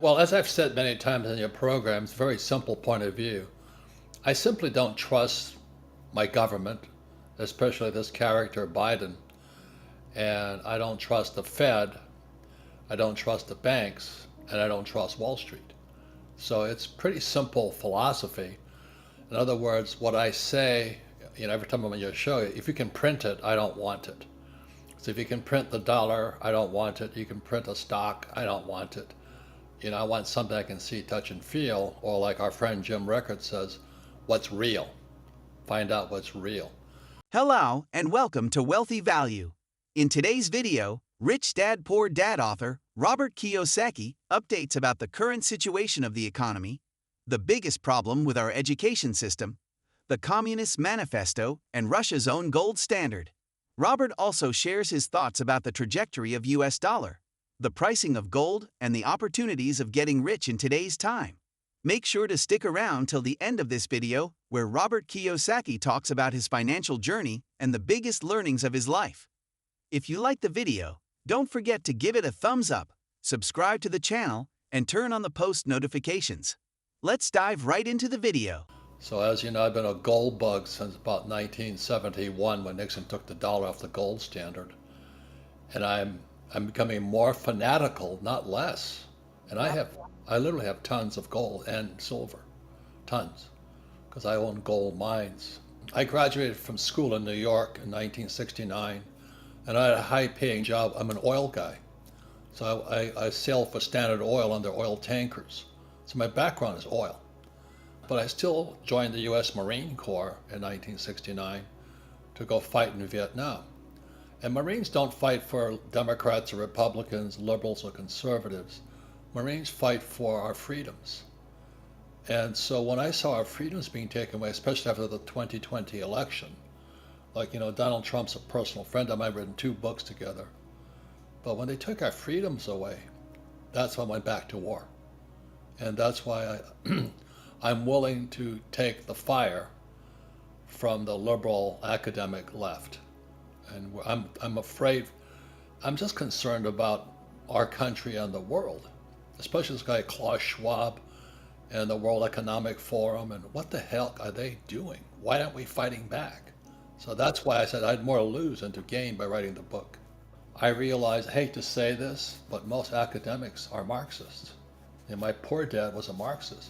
Well, as I've said many times in your programs, very simple point of view. I simply don't trust my government, especially this character Biden, and I don't trust the Fed, I don't trust the banks, and I don't trust Wall Street. So it's pretty simple philosophy. In other words, what I say, every time I'm on your show, if you can print it, I don't want it. So if you can print the dollar, I don't want it. You can print a stock, I don't want it. I want something I can see, touch, and feel, or like our friend Jim Rickard says, what's real? Find out what's real. Hello, and welcome to Wealthy Value. In today's video, Rich Dad Poor Dad author Robert Kiyosaki updates about the current situation of the economy, the biggest problem with our education system, the Communist Manifesto, and Russia's own gold standard. Robert also shares his thoughts about the trajectory of US dollar, the pricing of gold, and the opportunities of getting rich in today's time. Make sure to stick around till the end of this video, where Robert Kiyosaki talks about his financial journey and the biggest learnings of his life. If you like the video, don't forget to give it a thumbs up, subscribe to the channel, and turn on the post notifications. Let's dive right into the video. So as you know, I've been a gold bug since about 1971 when Nixon took the dollar off the gold standard. And I'm becoming more fanatical, not less. And I literally have tons of gold and silver, tons, because I own gold mines. I graduated from school in New York in 1969, and I had a high-paying job. I'm an oil guy, so I sailed for Standard Oil on their oil tankers. So my background is oil, but I still joined the U.S. Marine Corps in 1969 to go fight in Vietnam. And Marines don't fight for Democrats or Republicans, liberals or conservatives. Marines fight for our freedoms. And so when I saw our freedoms being taken away, especially after the 2020 election, Donald Trump's a personal friend of mine, I've written 2 books together. But when they took our freedoms away, that's when I went back to war. And that's why I'm willing to take the fire from the liberal academic left. And I'm afraid, I'm just concerned about our country and the world, especially this guy Klaus Schwab and the World Economic Forum, and what the hell are they doing? Why aren't we fighting back? So that's why I said I had more to lose than to gain by writing the book. I realize, I hate to say this, but most academics are Marxists. And my poor dad was a Marxist.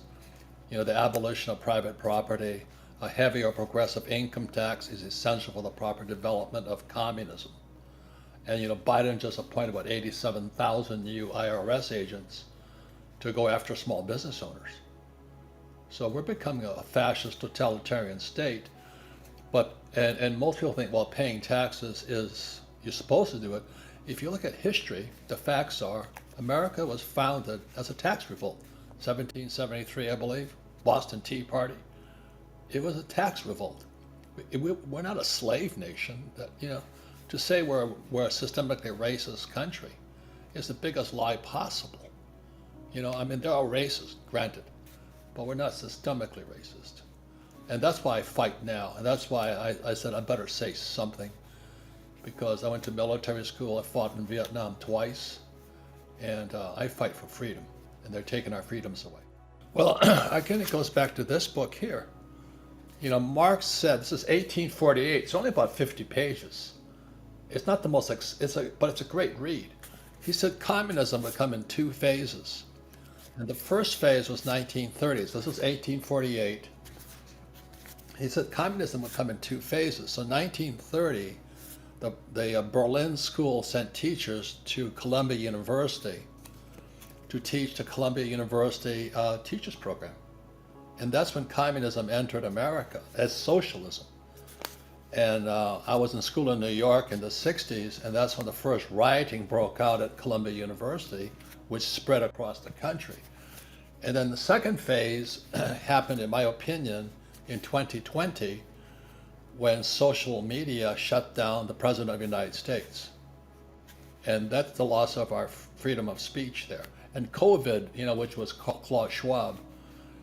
The abolition of private property, a heavy or progressive income tax is essential for the proper development of communism. And Biden just appointed 87,000 new IRS agents to go after small business owners. So we're becoming a fascist totalitarian state. And most people think, well, paying taxes is, you're supposed to do it. If you look at history, the facts are America was founded as a tax revolt. 1773, I believe, Boston Tea Party. It was a tax revolt. We're not a slave nation. To say we're a systemically racist country is the biggest lie possible. There are racist, granted, but we're not systemically racist. And that's why I fight now. And that's why I said I better say something, because I went to military school. I fought in Vietnam twice, and I fight for freedom, and they're taking our freedoms away. Well, again, it goes back to this book here. Marx said, this is 1848, it's only about 50 pages. It's not the most, but it's a great read. He said communism would come in 2 phases. And the first phase was 1930s. This was 1848. He said communism would come in 2 phases. So 1930, the Berlin school sent teachers to Columbia University to teach the Columbia University teachers program. And that's when communism entered America as socialism. And I was in school in New York in the 60s, and that's when the first rioting broke out at Columbia University, which spread across the country. And then the second phase happened, in my opinion, in 2020, when social media shut down the President of the United States. And that's the loss of our freedom of speech there. And COVID, which was Klaus Schwab,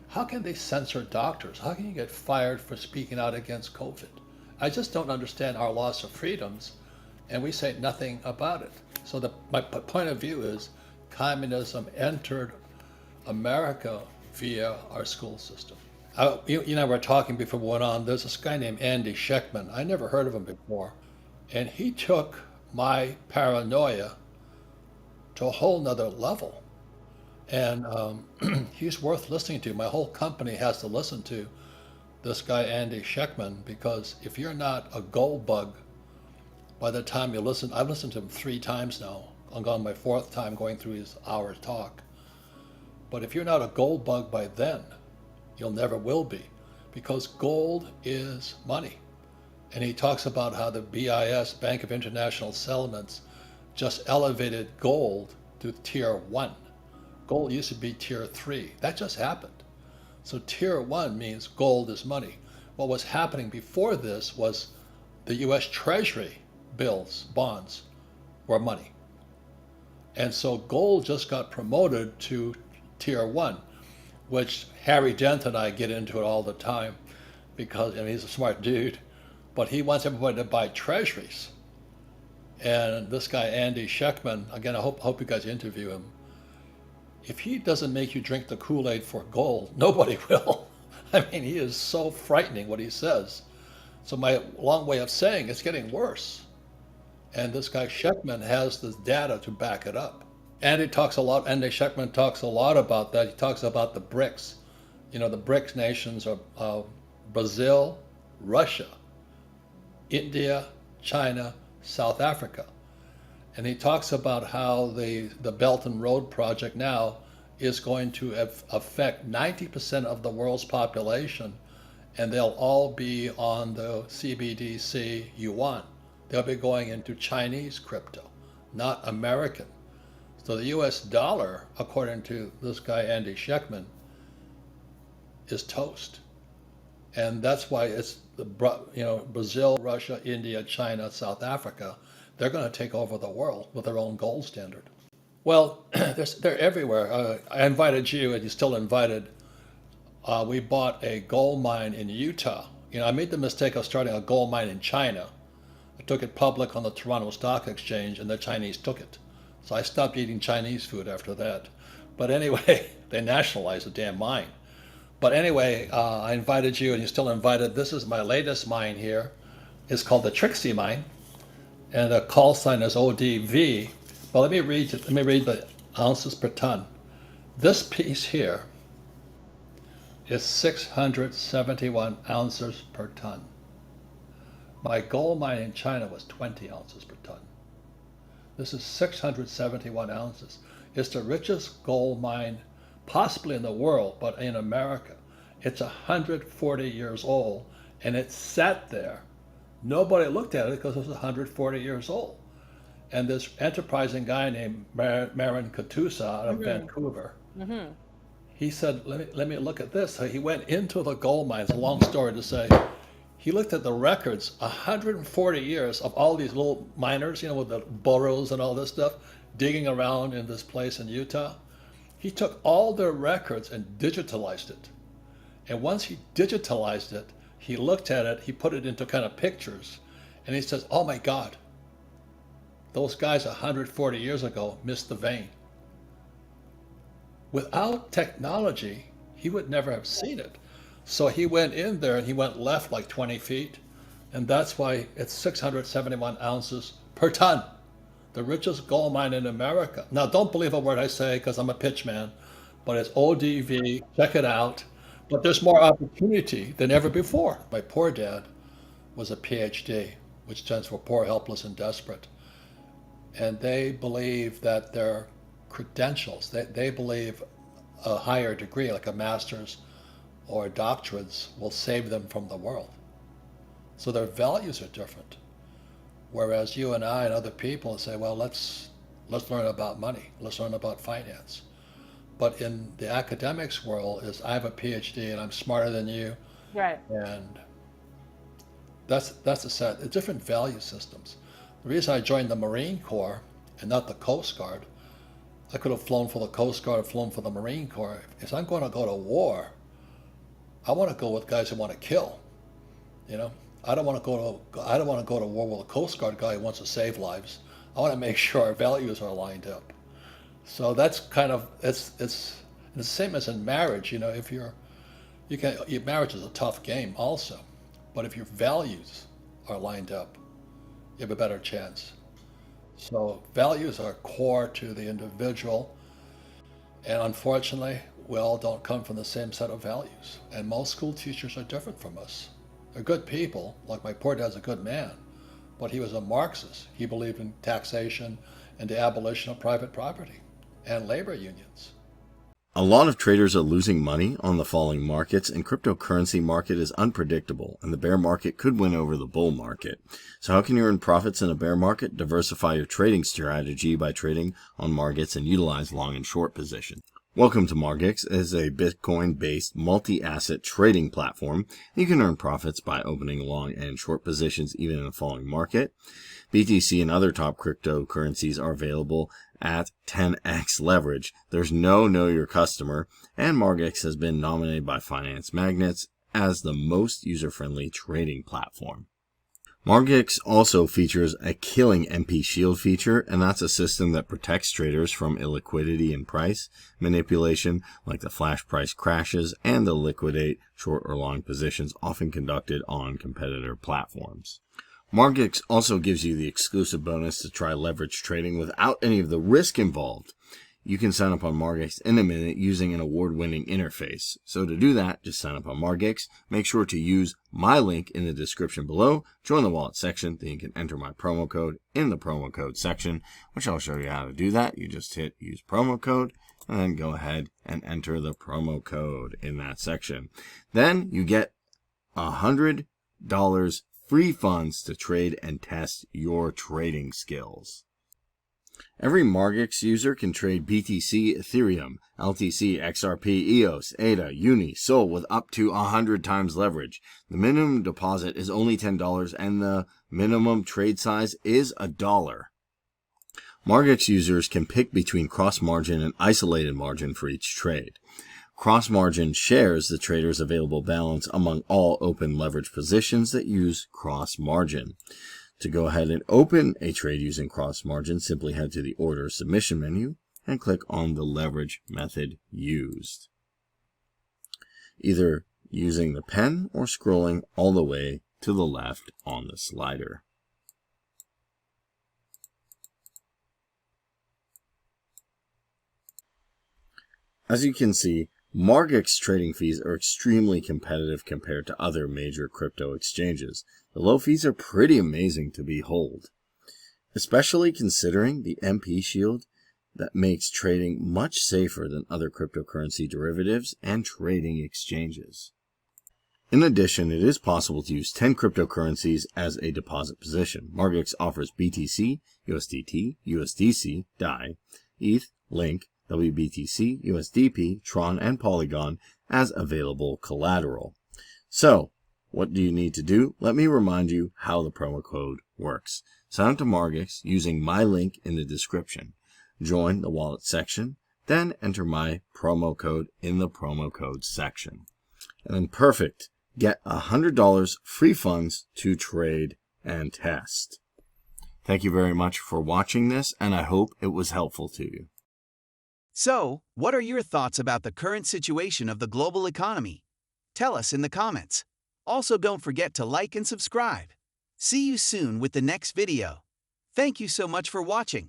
how can they censor doctors? How can you get fired for speaking out against COVID? I just don't understand our loss of freedoms, and we say nothing about it. So my point of view is communism entered America via our school system. You and I were talking before we went on. There's this guy named Andy Scheckman. I never heard of him before. And he took my paranoia to a whole nother level. And he's worth listening to. My whole company has to listen to this guy, Andy Scheckman, because if you're not a gold bug by the time you listen, I've listened to him 3 times now. I'm on my 4th time going through his hour talk. But if you're not a gold bug by then, you'll never will be, because gold is money. And he talks about how the BIS, Bank of International Settlements, just elevated gold to tier 1. Gold used to be tier 3. That just happened. So tier 1 means gold is money. What was happening before this was the US Treasury bills, bonds, were money. And so gold just got promoted to tier 1, which Harry Dent and I get into it all the time because, and he's a smart dude, but he wants everybody to buy treasuries. And this guy, Andy Scheckman, again, I hope you guys interview him. If he doesn't make you drink the Kool-Aid for gold, nobody will. I mean, he is so frightening what he says. So my long way of saying it's getting worse. And this guy Scheckman has this data to back it up. Andy Scheckman talks a lot about that. He talks about the BRICS. You know, the BRICS nations are Brazil, Russia, India, China, South Africa. And he talks about how the Belt and Road Project now is going to affect 90% of the world's population, and they'll all be on the CBDC yuan. They'll be going into Chinese crypto, not American. So the US dollar, according to this guy Andy Scheckman, is toast. And that's why it's Brazil, Russia, India, China, South Africa, they're going to take over the world with their own gold standard. Well, they're everywhere. I invited you, and you're still invited. We bought a gold mine in Utah. You know, I made the mistake of starting a gold mine in China. I took it public on the Toronto Stock Exchange, and the Chinese took it. So I stopped eating Chinese food after that. But anyway, they nationalized the damn mine. But anyway, I invited you, and you're still invited. This is my latest mine here. It's called the Trixie Mine, and the call sign is ODV. Well, let me read the ounces per ton. This piece here is 671 ounces per ton. My gold mine in China was 20 ounces per ton. This is 671 ounces. It's the richest gold mine possibly in the world, but in America. It's 140 years old, and it sat there. Nobody looked at it because it was 140 years old. And this enterprising guy named Marin Katusa out of Vancouver, he said, let me look at this. So he went into the gold mine. It's a long story to say. He looked at the records, 140 years of all these little miners, you know, with the burros and all this stuff, digging around in this place in Utah. He took all their records and digitalized it. And once he digitalized it, he looked at it, he put it into kind of pictures, and he says, oh my God, those guys 140 years ago missed the vein. Without technology, he would never have seen it. So he went in there and he went left like 20 feet, and that's why it's 671 ounces per ton. The richest gold mine in America. Now, don't believe a word I say because I'm a pitch man, but it's ODV. Check it out. But there's more opportunity than ever before. My poor dad was a PhD, which stands for poor, helpless, and desperate. And they believe that their credentials, they believe a higher degree, like a master's or doctorates, will save them from the world. So their values are different. Whereas you and I and other people say, well, let's learn about money. Let's learn about finance. But in the academics world is I have a PhD and I'm smarter than you. Right. And that's a set. It's different value systems. The reason I joined the Marine Corps and not the Coast Guard, I could have flown for the Coast Guard or flown for the Marine Corps. If I'm going to go to war, I want to go with guys who want to kill. You know, I don't want to go to war with a Coast Guard guy who wants to save lives. I want to make sure our values are lined up. So that's kind of it's And it's the same as in marriage. If your marriage is a tough game also, but if your values are lined up, you have a better chance. So values are core to the individual, and unfortunately, we all don't come from the same set of values. And most school teachers are different from us. They're good people, like my poor dad's a good man, but he was a Marxist. He believed in taxation and the abolition of private property and labor unions. A lot of traders are losing money on the falling markets, and cryptocurrency market is unpredictable, and the bear market could win over the bull market. So how can you earn profits in a bear market? Diversify your trading strategy by trading on markets and utilize long and short positions. Welcome to Margex. It is a Bitcoin-based multi-asset trading platform. You can earn profits by opening long and short positions even in a falling market. BTC and other top cryptocurrencies are available at 10x leverage. There's no know your customer, and Margex has been nominated by Finance Magnets as the most user-friendly trading platform. Margex also features a killing MP Shield feature, and that's a system that protects traders from illiquidity and price manipulation, like the flash price crashes and the liquidate short or long positions often conducted on competitor platforms. Margex also gives you the exclusive bonus to try leverage trading without any of the risk involved. You can sign up on Margex in a minute using an award-winning interface. So to do that, just sign up on Margex. Make sure to use my link in the description below. Join the wallet section. Then you can enter my promo code in the promo code section, which I'll show you how to do that. You just hit use promo code and then go ahead and enter the promo code in that section. Then you get $100 free funds to trade and test your trading skills. Every Margex user can trade BTC, Ethereum, LTC, XRP, EOS, ADA, Uni, SOL with up to 100 times leverage. The minimum deposit is only $10 and the minimum trade size is $1. Margex users can pick between cross-margin and isolated margin for each trade. Cross-margin shares the trader's available balance among all open leverage positions that use cross-margin. To go ahead and open a trade using cross-margin, simply head to the Order Submission menu and click on the leverage method used, either using the pen or scrolling all the way to the left on the slider. As you can see, Margex trading fees are extremely competitive compared to other major crypto exchanges. The low fees are pretty amazing to behold, especially considering the MP Shield that makes trading much safer than other cryptocurrency derivatives and trading exchanges. In addition, it is possible to use 10 cryptocurrencies as a deposit position. Margex offers BTC, USDT, USDC, DAI, ETH, Link, WBTC, USDP, Tron, and Polygon as available collateral. So, what do you need to do? Let me remind you how the promo code works. Sign up to Margex using my link in the description. Join the wallet section, then enter my promo code in the promo code section. And then perfect, get $100 free funds to trade and test. Thank you very much for watching this, and I hope it was helpful to you. So, what are your thoughts about the current situation of the global economy? Tell us in the comments. Also, don't forget to like and subscribe. See you soon with the next video. Thank you so much for watching.